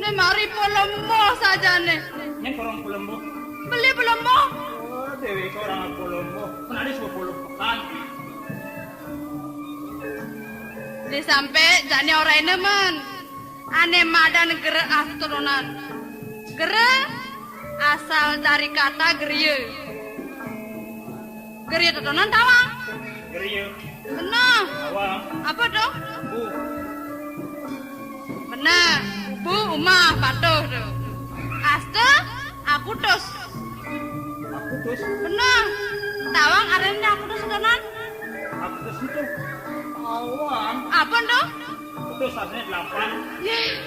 Ini mari pelembo saja nih. Ini orang pelembo. Beli pelembo. Oh, dewi ke orang pelembo. Kan ada 10 pekan. Di sampai jani orang ini men. Ane madan gere asturunan. Gere asal dari kata gerie. Gerie tutunan tawang. Gerie. Benar. Tawang. Apa dong? Bu. Benar. Bu umah patuh tuh. Aste aku tus. Aku terus. Benar. Tawang arenda aku tus tutunan. Aku terus itu. Tawang. Apa dong? Itu saatnya 8. Yeh.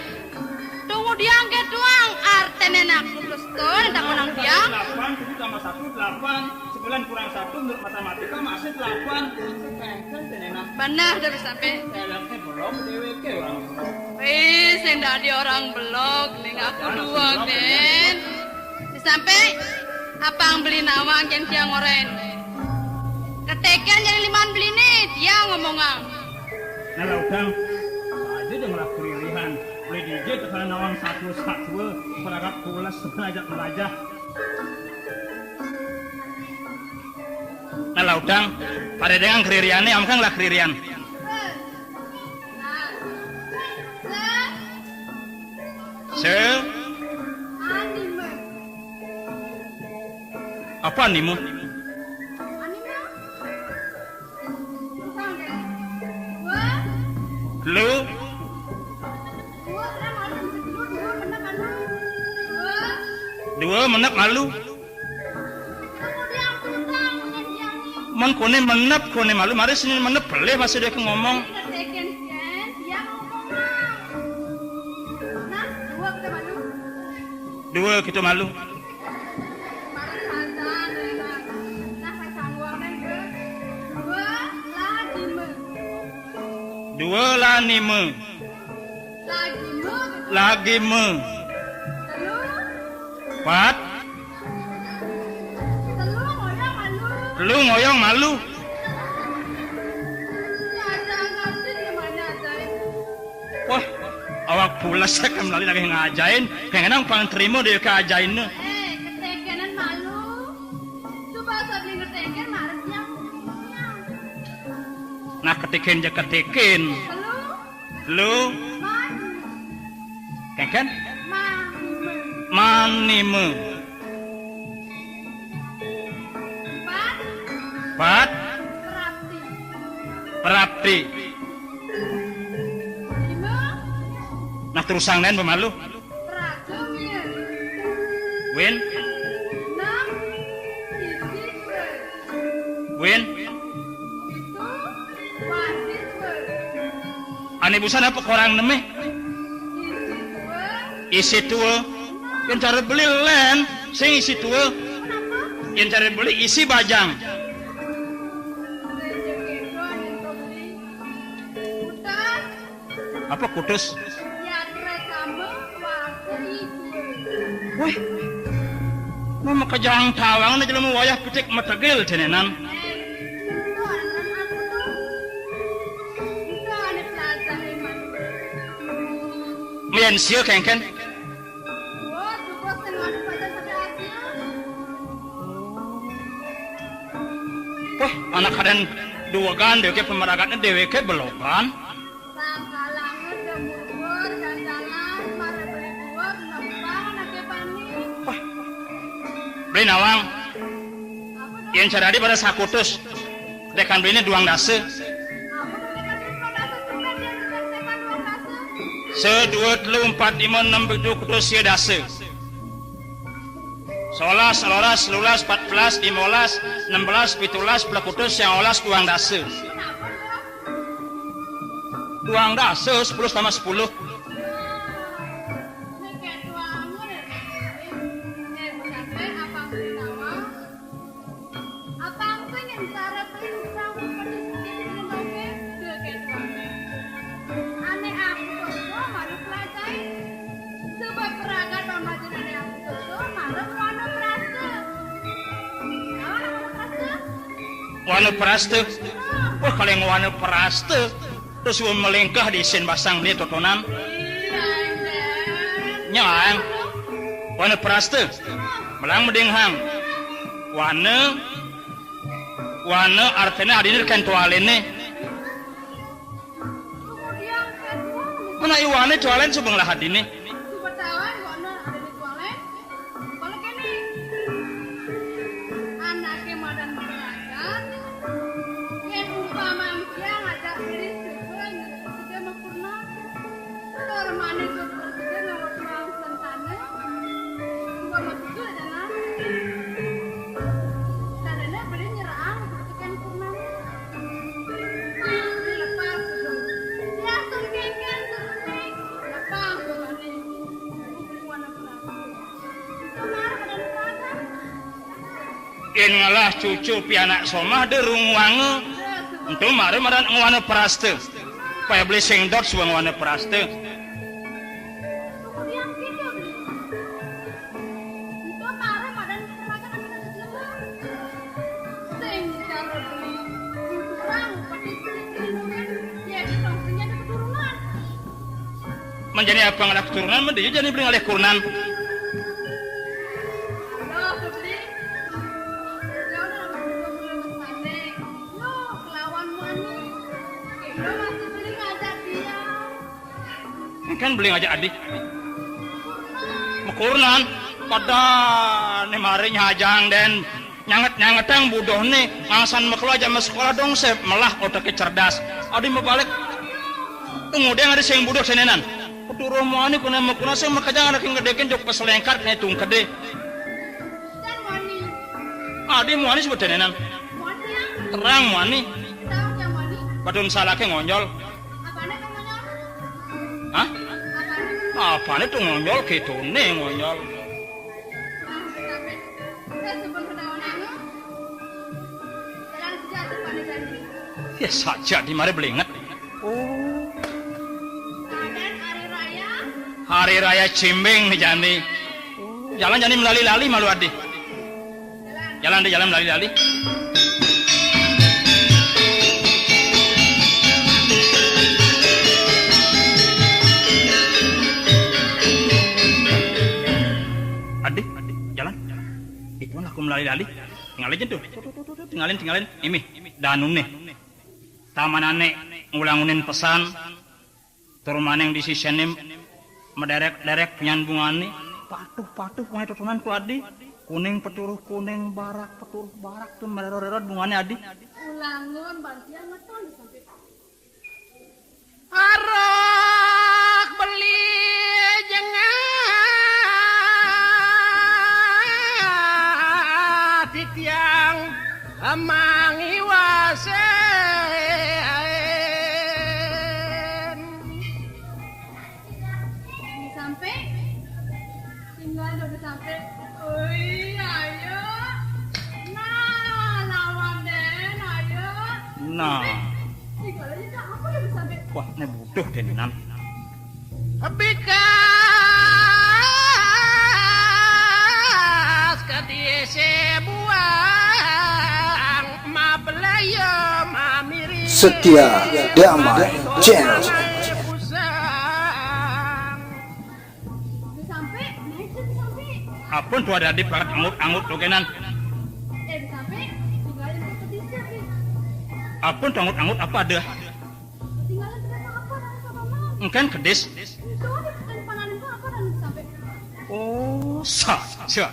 Tunggu diangkat doang. Artene nak putus tuh, entah menang dia. 8, 7 tambah 1, 8. 9 kurang 1 menurut matematika masih 8. Kan tenenak. Benar dari sampai. Teleknya belum DWK orang. Wih, sendak di orang blog, nih aku luang den. Sampai abang beli nawang yang dia ngoren. Ketekan yang 5 beli nih, dia ngomongan. Nah, lautang. Aja dia ngelak kerilihan. Boleh DJ terkena nawang satu peragap tulas sebenajak melajah. Nah, lautang. Pada dengan kerilihannya, amkan lah kerilihan. Anime. Apa animu? Anime. Bukan deh. Wah. Lu? Wah, saya malu dulu bener kan? Wah. 2 menep malu. Kemudian tutang yang Man kone menep kone malu. Mari sini menep boleh masih dia ngomong. ketekan kan, dia ngomong. Nah, 2 kita malu. 2 gitu malu. Dua lanime. Lagi me. 4. Lu ngoyong malu. Wah, awak pulas kan melalui lagi ngajain. Kayak nang pang terima dia keajain nu. Ketekenan malu. Coba sabli ketekan marahnya. Nah ketikin je ketikin. Lu kan? Manime. 4. Prapti. Nah terusang lain pemalu. Win. Win. Ane busan apa korang nemeh? Isi tua. Yang cara beli len, sing isi tua. Yang cara beli isi bajang. Apa kutus? Wih, mama kejang tawang na jalan wayah pitik matagil tenenan. Mian sio kengken. Wah, anak kalian 2 gan dewek pemeragatnya dewek belokan. Beli nawang yang ceradi pada sakutus dekan belinya 2 dase se-2, 3, 4, 5, 6, 7 kutus ya dase 11, 12, 13, 14, 15, 16, 17 kutus yang 12 2 dase 2 dase 10 tambah 10 Wanu praste. Wah kalau yang wanu praste terus melingkah di sin basang dia totonan. Nyang. Wana praste. Melang meding hang. Wana artinya adinir kan tualene. Kemudian kedua, Mana iwane tualen subeng lah hadine. wartawan wana ada di toilet. Kalau kene anaknya madan belajar, yang umpama dia ngajak diri sebuah sudah mempurna. Kalau mana seperti dia ngawat orang sentana, gua masuk dulu dana. Karena beri nyerang kan purna. Lepas dulu. Ya turun kan turun. Lepas dulu nih. Beri warna berapa? Kemarin ada sana. Yen ngalah cucu pianak somah derung wange. Entu mare madan ngwana praste. Paya beli singdot suang ngwana praste. Kemudian gitu beli. Itu kemarin madan makan ada semua. Sing cara beli. Kurang pakai silin. Ya di tongsinya ada keturunan. Menjadi apa ngalah keturunan mah dia jadi beli ngalih kurunan. Halo, beli. Ya udah nama gue belum kesana. Lo kelawan mana? Lo masih beli ngajak dia. Kan beli ngajak adik. Mekurunan pada nih mari nyajang den nyanget-nyangetang budoh nih ngangsan mekelo aja mas sekolah dong sep melah otaknya cerdas. Adi mau balik. Tunggu dia ngade sing budoh senenan. Kudu romani kuna mekuna sing makajang anak yang gedekin jok peselengkat nih tung kede. Dan wani. Adi mau ani sebut senenan. Wani yang Terang mau ani. tahu yang wani. Padun salahnya ngonjol. Apanya kamu nyol? Hah? Apanya? Apane tuh ngonjol gitu nih ngonjol. Ah, sampai. Saya sebelum kenawan anu. Jalan sejahtera pada janji. Ya saja di mari belinget. Dan hari raya. Hari raya Cimbing nih jani. Jalan jani melali-lali malu adi. Jalan. Jalan melali-lali. Adik, jalan. Itu aku melali-lali. Tinggalin aja tuh. Tinggalin. Ini, danun nih. Tamanane ngulangunin pesan. Turun maneng di sisenim. Mederek penyan bungani. Patuh punya tutunan ku adi. Kuning peturuh kuning barak peturuh barak tuh mererot bungani adi. Ulangun bantian ngeton sampai. Arak beli jengat titiang amangi wasen Sampai. Tinggal udah sampai. Oi, ayo. Nah, lawan den, ayo. Nah, Tinggal aja apa udah sampai. wah ini butuh deninan. bekas ketiese buang mabelaya mamiri Setia Damai Channel. Udah sampai, naik tuh sampai. Apun tuh ada di pakat angut tuh kenan. Udah sampai, tinggalin ke pedisnya sih. Apun tuh angut apa ada? Tinggalin ternyata apa dan sama mama. Engkan kedis. Itu ada kan pananin tuh apa dan sampai. Oh, saja.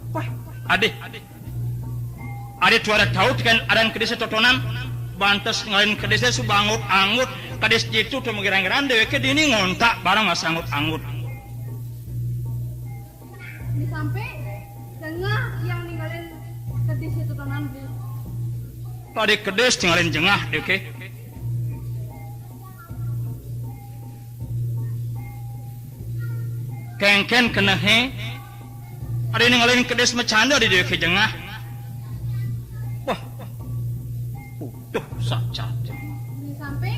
Wah, adik. Adik tuh ada tahu kan ada kedis totonan. Bantes ngalin kedisnya subang angut. Kedis itu tuh mengira-ngira dewe ke dini ngontak barang mas angut. Ini sampai tengah yang ninggalin kedis itu tonan beli. Tadi kedis tinggalin jengah dewe ke. Kengken kena he. Ada ninggalin kedis macanda di dewe ke jengah. Wah, utuh saja. Ini sampai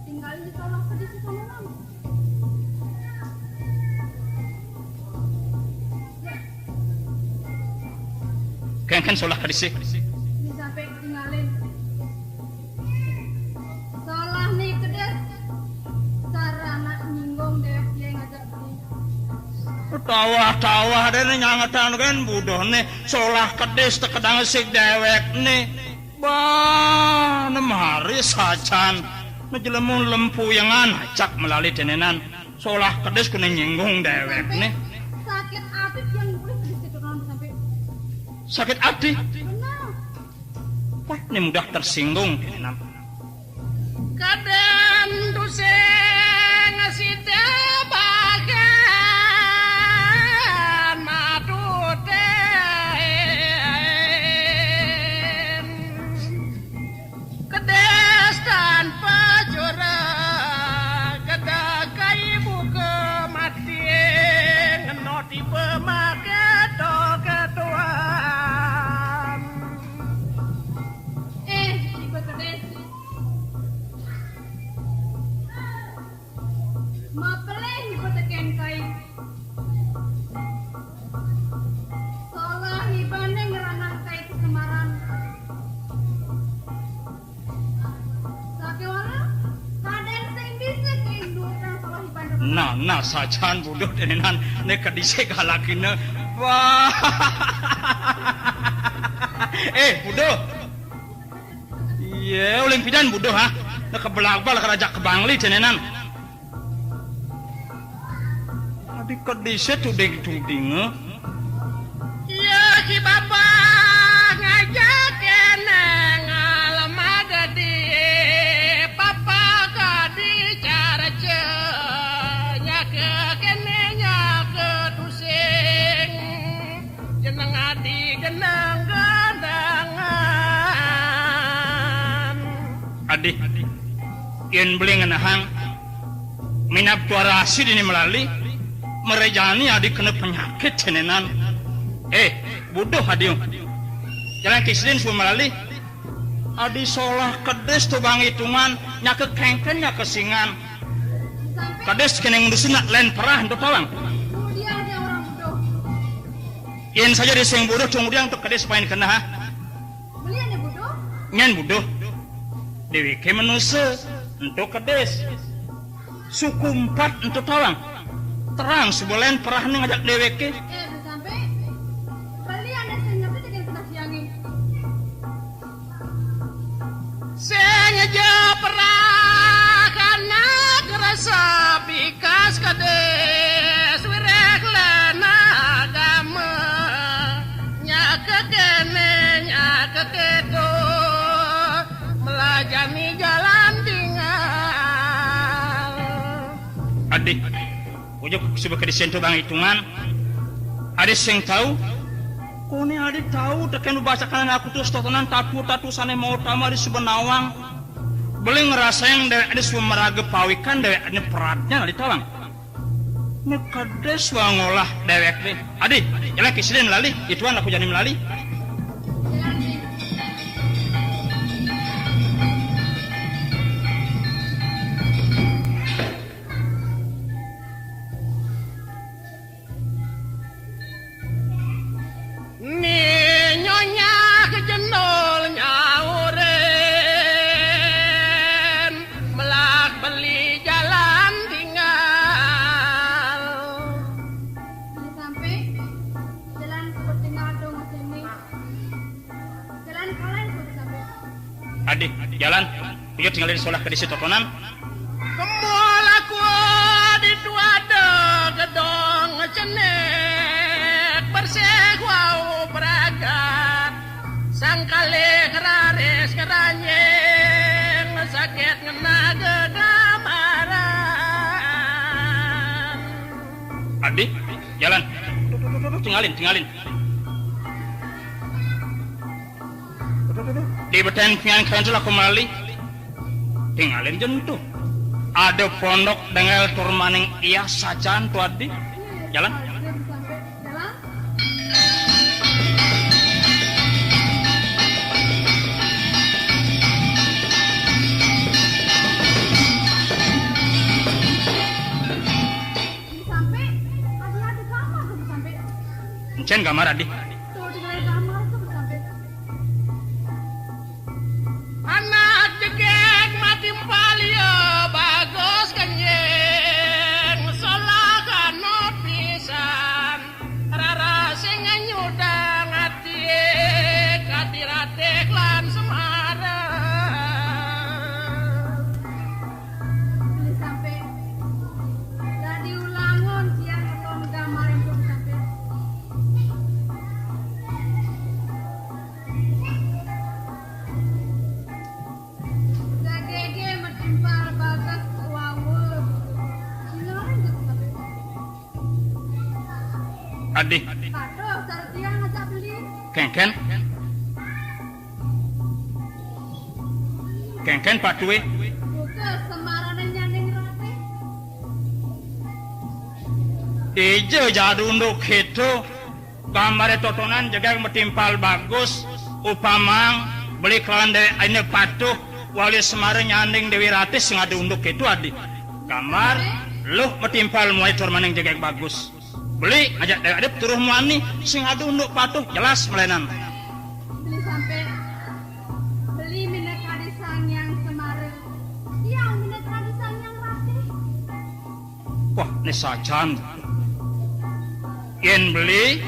tinggalin di tolak kedis itu tonan. Kengken solah kedis. Ini sampai tinggalin. Salah nih kedis. Cara anak nyinggung deh dia ngajak Tawah-tawah dene nyangetan kan budone solah kedis tekedang sik dewekne. Bah, nemari sacan. Nejelemun lempuyangan acak melalui denenan. Solah kedis kena nyinggung dewekne. Sakit hati yang boleh sedikit sampai. Sakit hati? Benar. Wah, ini mudah tersinggung denenan. Kadang duseng ngasih bagian matuten kedes tanpa jorak kedakai ibu kematian ngenoti pemakai ketuaan Ibu kedes. Mapeleh ibu teken kai. Solah ibane ngeranang kai kesemaran. Sakewala kaden sing bisa kehinduran solah ibane. Nah sajan bodoh denenan nek kedise galakine. Wah. Bodoh. Iya, uling pidan bodoh ha. Nek kebelak-bal kerajak kebangli denenan. Adi kedise tuding-tuding. ya ki bapa ngajak keneng alam ada di papa kadi cara nya ke kenenya ke tusing jeneng adi genang gandangan Adi. Yen beli ngenahang minap tuarasi dini melalui merejani adik kena penyakit cenenan. Bodoh adiung. Jalan kislin semua melalui adi solah kedes tu bang hitungan nyake kengken nyake singan. Sampai Kades kena ngurusin nak lain perah untuk tawang. kemudian dia orang bodoh. Yen saja dia sing bodoh kemudian untuk kades main kena ha. Belian dia bodoh. Nyan bodoh. Dewi ke manusia untuk kades. Suku 4 untuk tawang. Terang sebelain perah ni ngajak deweke. Sampai belian dia sing ngerti dengan kena siangin. sengaja perah karena kerasa bikas kades wirek lena agama nyake kene nyake kedo melajani jalan tinggal Adik, ujuk sebagai disentuh bang hitungan. Adik sing tahu, kone adik tahu tekan bacakan aku tuh stotonan tatu sana mau tamu di sebenawang. Boleh ngerasain dari adik semua meraga pawikan dari adik peratnya di tawang. Nekades wangolah dewek deh. Adik, jalan kisilin melalui, ituan aku jadi melalui. nyonya kejenol nyauren melak beli jalan tinggal Sampai jalan seperti ngado macam ni. Jalan kalian seperti sampai. Adik, jalan. Dia tinggal di sekolah kedisi totonan. kemul aku di tuada gedong cenek bersih wau beragat sangkale keraris keranyeng sakit ngena gegamaran Adik, jalan. Tinggalin. Di beten pian kancel aku melalui. Tinggalin jentuh. Ada pondok dengan turmaning iya sajan tu adik. Jalan. Sampai jalan. Sampai ada kamar tu sampai. Encen kamar adik. Tuh tinggal di kamar tu sampai. anak jegek mati mpalia bagus kenyeng salah kanot bisa Adi. Aduh, Sardia ngajak beli. Kengken. Kengken Pak Duwe. Buka semarane nyanding rati. Ijo jadunduk itu gambar totonan jaga metimpal bagus upamang beli kelande ini patuh wali Semarang nyanding Dewi Rati sing adunduk itu Adi. Kamar lu metimpal muai turmaning jaga bagus. Beli ajak adep turuh muani sing adunduk patuh jelas melenan. Beli sampai beli minat kadisang yang Semarang. Yang minat kadisang yang rati. Wah, ini sajan. Yen beli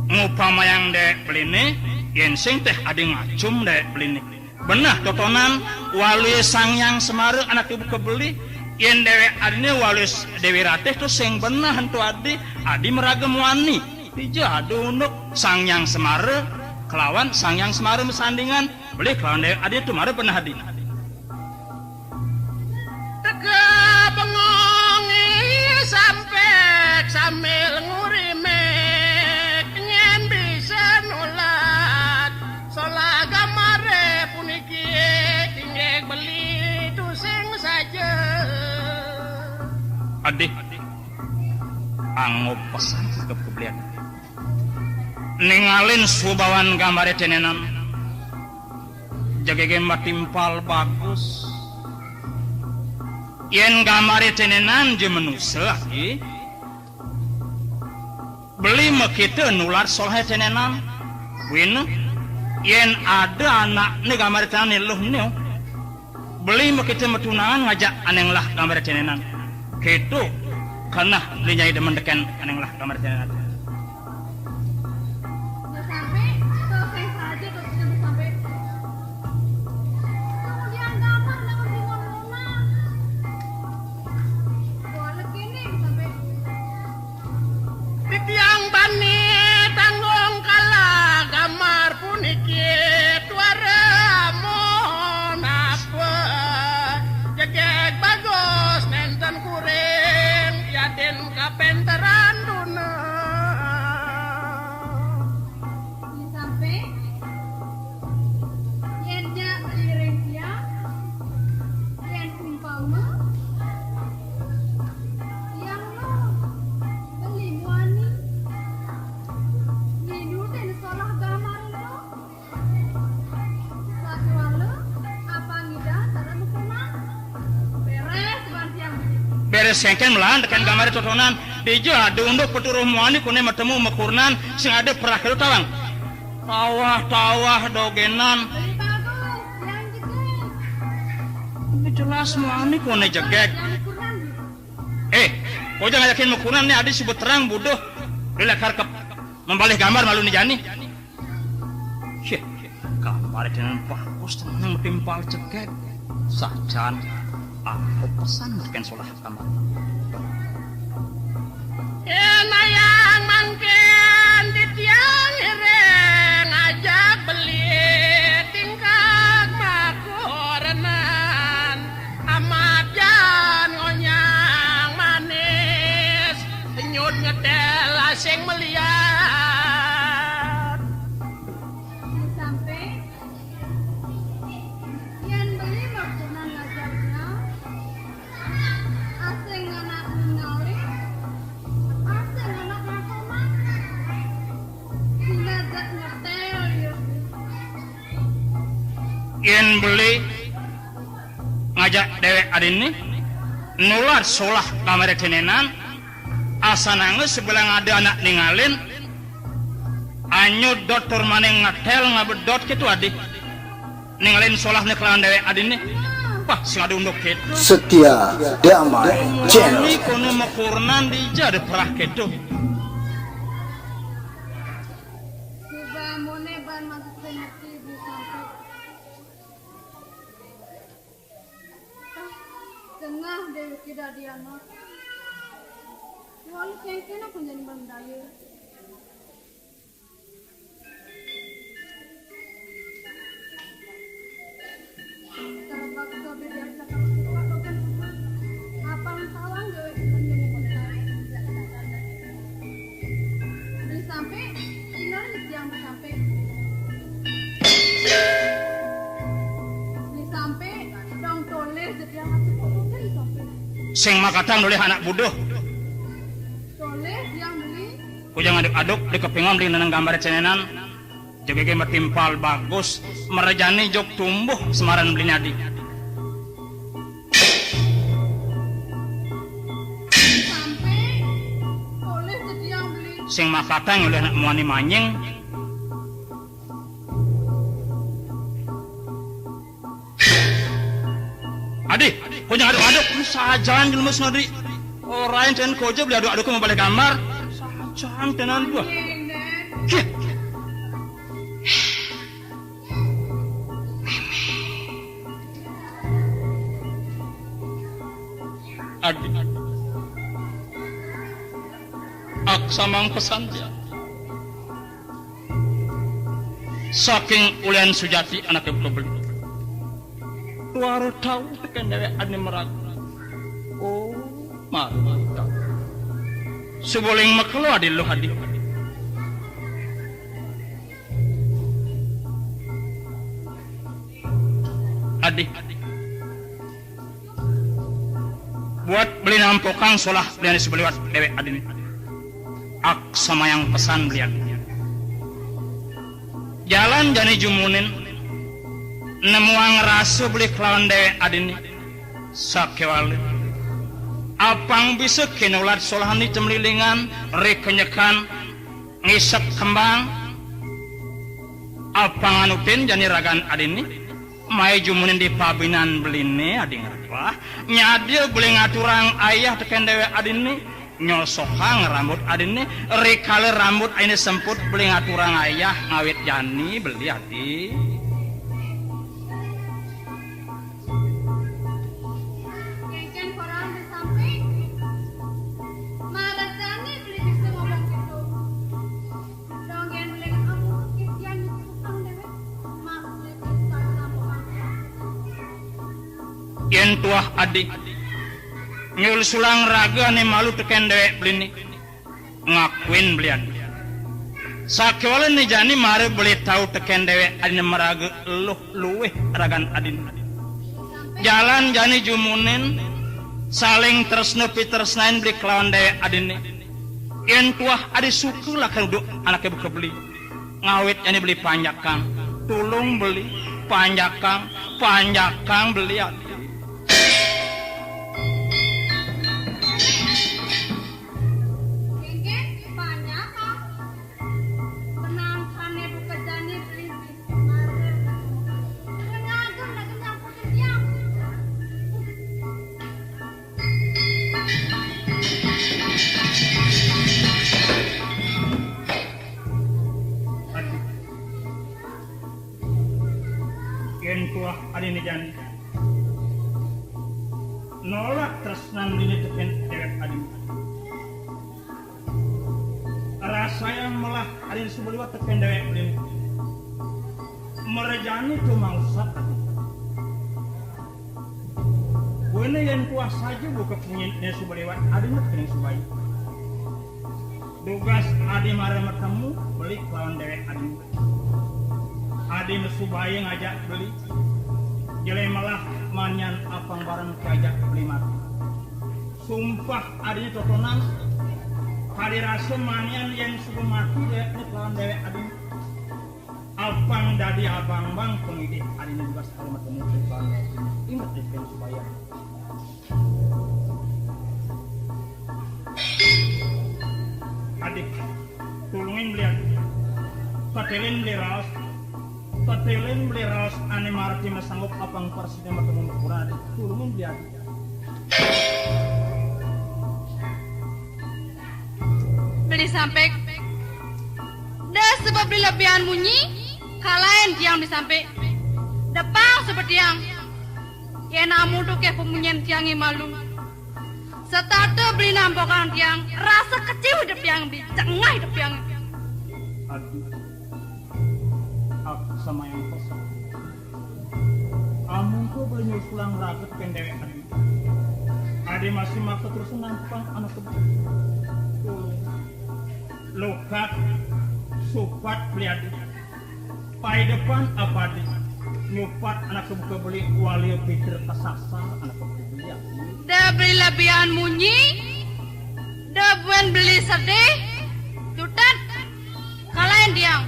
ngupama yang dek beli ni, yen sing teh adi ngacum dek beli ni. Benah totonan wali Sangyang Semarang anak ibu kebeli. Yen dewe adine wali Dewi Ratih tu sing benah hentu adi meragam wani. Dija adunuk Sangyang Semarang kelawan Sangyang Semarang sandingan beli kelawan dewe adi tu mare benah adi. Tega bengongi sampai sambil ngurimek nyen bisa nolak solah gamare puniki tinggal beli tu sing saja. Adik, anggo pesan ke kebelian. Ningalin subawan gambar tenenan. Jaga game timpal bagus. Yen gambar tenenan je menusa lagi. Beli makita nular solhe tenenan. Win, yen ada anak ni gambar tenenan luh ni. Beli makita metunangan ngajak aneng lah gambar tenenan. Ketu karena linyai demen deken aneng lah kamar tenan. Sampai selesai saja tuh sudah sampai. Kemudian gambar dengan bingung luna. Boleh kini sampai. Titiang bani tanggung kalah gamar puniki tuara mohon apa jagek bagus nenten kuring yaden kapenteran duna Ini sampai. Yennya iring dia. Yen umpama. Yang lo beli muani. Ninu dan sekolah gamar lo. Satu lo apa ngida dalam hukuman. Beres bantiang. Beres sengken melan deken gambar totonan. Dija adunduk peturuh muani kune matemu mekurnan sing ada perakil tawang. Tawah dogenan. Beli bagus yang jegek. Ini jelas muani kune jegek. Yang kurang. Kau jangan yakin mekurnan ni adi sebut terang bodoh. Bila karkep membalih gambar malu ni jani. Syeh, gambar tenan bagus tenan metimpal jegek. Sajan aku pesan deken solah gambar. Enayang mangken titiang ireng ajak beli tingkak makorenan amat jan ngonyang manis senyut ngedel asing melihat. Ini sampai. Yen beli makunan ngajarnya. Asing anak ningali. Asing anak ngakoman. Sinajak ngetel ya. Yen beli ngajak dewek adini nular solah kamar tenenan asanange sebelah ada anak ningalin anyut dot turmaning ngatel ngabedot gitu adi ningalin solah nih kelawan dewek adini wah sing ada unduk gitu Setia Damai Channel. ini kono mekurnan dija ada perah gitu Coba mone ban masuk sengerti ibu sampai. Tengah deh tidak dia nak. Walau kengken aku jadi bandaya. Terpaksa belajar cakap kuat kan. Apa yang salah gak? sing makadang noleh anak buduh Soleh yang beli. kujang aduk-aduk di kepingon di neneng gambar cenenan jegege bertimpal bagus merejani jok tumbuh semaran beli nadi Sampai soleh jadi yang beli. sing makadang noleh anak muani manyeng adik kujang aduk-aduk sajan jelmus ngadi orang dan koja beli aduk-aduk mau balik kamar sajan tenan gua Neng, Den. Kih. Adik ak samang pesan dia saking ulian sujati anak ibu beli tuaru tahu tekan dewe ane meragu oh mantap seboleng maklo adil lo hadir adik buat beli nampokang solah belian sebeliwat dewe adin ak sama yang pesan belian jalan jani jumunin nemuang rasu beli kelawan dewe adin sakewali apang bisa kinulat solahan di cemlilingan rekenyekan ngisep kembang apang anutin jani ragan adin mai jumunin di pabinan beline adi ngerti nyadil beli ngaturang ayah teken dewe adini nyosokang rambut adini rekale rambut ini semput beli ngaturang ayah ngawit jani beli adi Kengken koran sampai. Malah tani beli bisa ngomong gitu. Dongeng beli kamu kian tukang dewe. Mak beli bisa ngomong. yen tuah adik nyul sulang raga nih malu teken dewe beli ngakuin belian sakewala nih jani mare beli tahu teken dewe adin meraga luweh ragan adin jalan jani jumunin saling tresno pitresnain beli kelawan dewe adin yen tuah adi suku lah keduk anaknya buka beli ngawit jani beli panjakang tulung beli panjakang beli adi Kengken banyak kan. Benang kane buka jani beli mare. Ngagem dah kenyang putih tiang. yen tuah adi nih jani nolak tresnan dini teken dewe adin rasa yang melah adin sebeliwat teken dewe adin merejani cuma usah wene yang kuah saja buka punya sebeliwat adin teken subai tugas adi mare bertemu beli lawan dewe adin adi subai ngajak beli jelai malah manyan apang barang kajak beli mati sumpah adinya totonan hari rasa manyan yang sebelum mati dia lawan dewe adin apang dadi abang bang pengidik adinya juga sekali bertemu lawan dewe ingat deh supaya adik tulungin beli adik patelin beli raos patelin beli raos ane marti masanggup apang persiden bertemu berkurang adik tulungin beli adik Beli sampai. Dah sebab beli lebihan munyi. Kalain tiang di sampai. Depan seperti yang. Ya namu tuh kayak pemunyian tiangi malu. Setata beli nampokan tiang. Rasa kecil hidup yang beli. Cengah hidup yang. adik aku sama yang pesan amun ko beli nyusulang raget kan dewe adik adik masih maksa terus nampang anak kebun lokat supat beli adik pai depan apa adik nyupat anak kebuka beli wali pikir kesasar anak kebuka beli adik Dah Dah beli lebihan munyi. Dah buen beli sedih. Tutat. Kalian diam.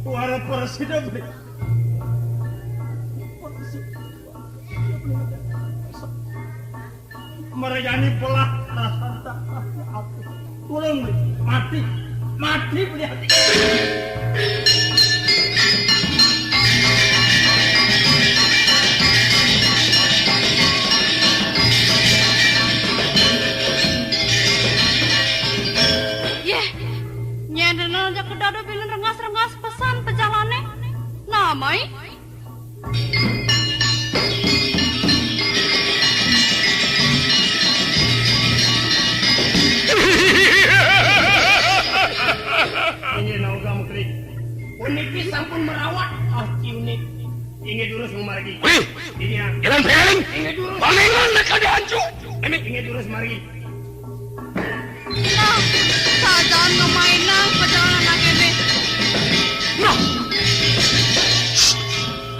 Wara persida beli. Merayani pelah. Tolong beli. Mati beli hati. Nyenden aja ke dada bilin rengas-rengas pesan pejalane. Namai? Ini nau kamu klik. Uniki sampun merawat. Unik. Inge durus margi. Wih, Ini ya. jalan peling. Inge durus. Panengan nak ada ancu. Inge durus margi. Nah, sajaan ngemainan perjalanan lagi nih. Noh.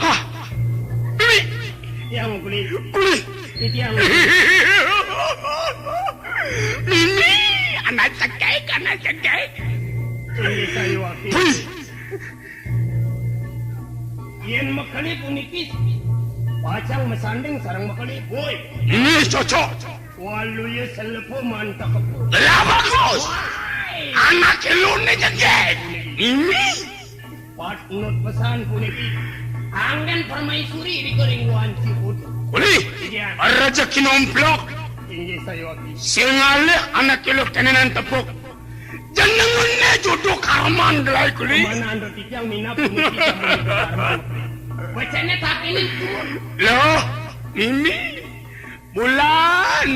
Hah. Ini. Yang klik. Kuli. Itu yang. Ini anak cekek. Ini saya wakil. Wih. Yen makali unikis. Pacang mesanding sarang makali. Boy. Ini cocok. Walu ya selepo mantap kepo. Lah bagus. Anak kelune cekek. Ini. Pat unut pesan puniki. Anggan permaisuri di kering wanci kudu. Kuli. Rezeki nomplok. Ini saya wakil. Singalih anak keluk tenenan tepuk. Jenengannya jodoh karman delai kuli. Mana anda tiang minap puniki sama di karman. Wacana tak ini turun. Loh, ini bulan.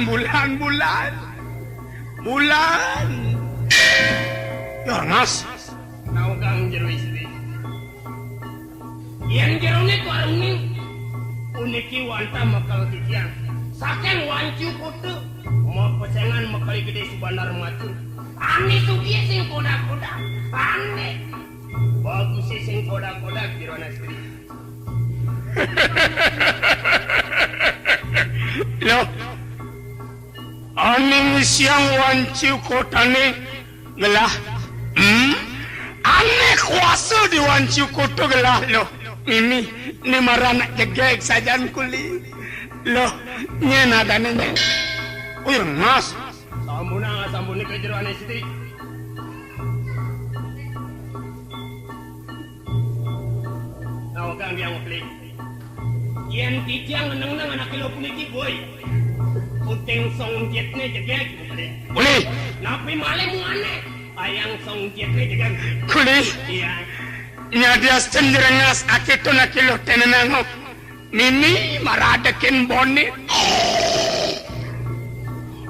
Ya mas, Nau kang jero istri. Yang jero ni tu aruni. Uniki wanta makal titiang. Saking wancu kutu. Mau pesengan makali gede subandar matu. Ani sugi sing kodak-kodak. Ani. Bagus sing kodak-kodak jero istri. loh, aning siang wanci kotane gelah. Aneh kuasa di wanci koto gelah loh. Ini marana jegek sajan kuli. Loh, nyen ada nyen. Uy, mas. Sambuna ke jero istri. Nau kang diang klik. Yen titiang neng anak kilo puniki boy. Puting song jetne jegek kuli. Kuli, Napi malem aneh. Ayang song jetne jegek. kuli. Iya. Nyadia cenderengas akito na kilo tenenango. Mini maradakin boni.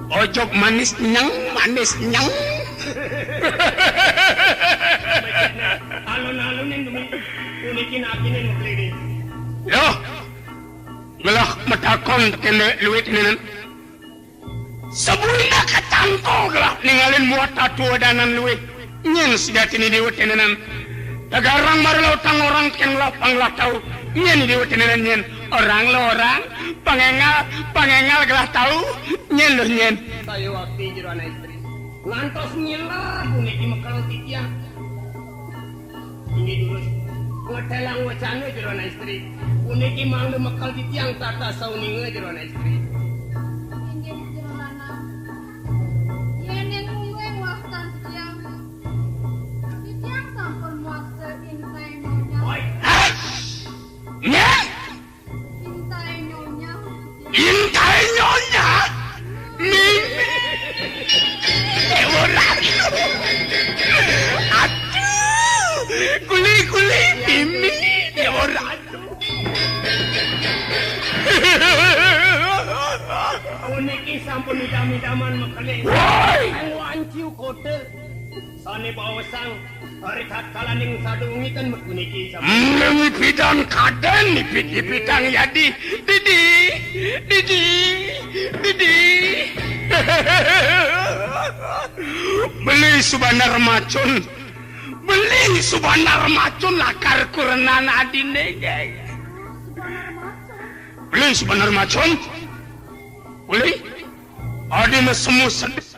Ojok manis nyang. Alon-alonin dumi. Unikin akinin maklini. Loh, gelah metakon kene luit nenan. Sebulna katangko gelah ningalin muat tatua danan luit. Nyen sejati ni diwet nenan. Tagarang marlo tang orang ken lapang latau. Nyen diwet nenan nyen. Orang lo orang, pangengal gelah tahu. Nyen lo nyen. Saya waktu jero anak istri. Ngantos nyelar puniki mekal titiang. Ini dulu. Ngetelang wacana jero anak istri. Puniki mangde mekal titiang tata sauninge jero anak istri. Inggih jerona. Yen yang ngungguing wastan tiang. Tiang sampun muat seintai nyonya. Oi. Nyen, Intai nyonya. intai nyonya. Mimi. Deworan. Aduh, kuli Mimi deworan. Puniki sampun idam-idaman mekali. Woi, Wanciu kote. Sane bawasang. Hari kalaning sadungi kan mekuniki sampun. Pidan kaden ipit-ipitang yadi. Didi. Beli subanar macun lakar kurenan adine. Uli sebenar macam. Uli. Adi mah semua sedih.